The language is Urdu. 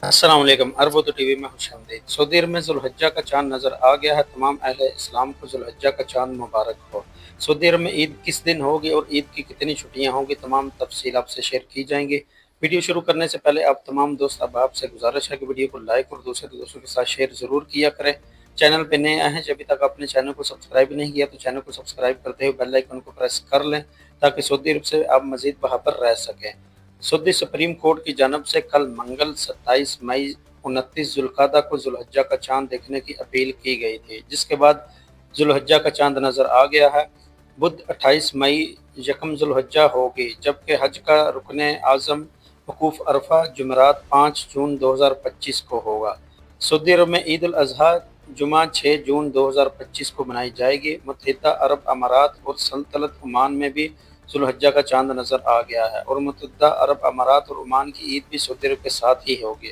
السلام علیکم۔ اربود ٹی وی میں خوش آمدید۔ سعودی عرب میں ذوالحجہ کا چاند نظر آ گیا ہے۔ تمام اہل اسلام کو ذوالحجہ کا چاند مبارک ہو۔ سعودی عرب میں عید کس دن ہوگی اور عید کی کتنی چھٹیاں ہوں گی، تمام تفصیل آپ سے شیئر کی جائیں گی۔ ویڈیو شروع کرنے سے پہلے آپ تمام دوست احباب سے گزارش ہے کہ ویڈیو کو لائک اور دوسرے دوستوں کے ساتھ شیئر ضرور کیا کریں۔ چینل پہ نئے آئے ہیں، جب ابھی تک آپ نے چینل کو سبسکرائب نہیں کیا تو چینل کو سبسکرائب کرتے ہوئے بیل آئیکن کو پریس کر لیں تاکہ سعودی عرب سے آپ مزید باخبر رہ سکیں۔ سعودی سپریم کورٹ کی جانب سے کل منگل 27 مئی 29 ذوالقعدہ کو ذوالحجہ کا چاند دیکھنے کی اپیل کی گئی تھی، جس کے بعد ذوالحجہ کا چاند نظر آ گیا ہے۔ بدھ 28 مئی یکم ذوالحجہ ہوگی، جبکہ حج کا رکن اعظم وقوف عرفہ جمعرات 5 جون 2025 کو ہوگا۔ سعودی عرب میں عید الاضحیٰ جمعہ 6 جون 2025 کو منائی جائے گی۔ متحدہ عرب امارات اور سلطنت عمان میں بھی ذوالحجہ کا چاند نظر آ گیا ہے، اور متحدہ عرب امارات اور عمان کی عید بھی سعودی عرب کے ساتھ ہی ہوگی۔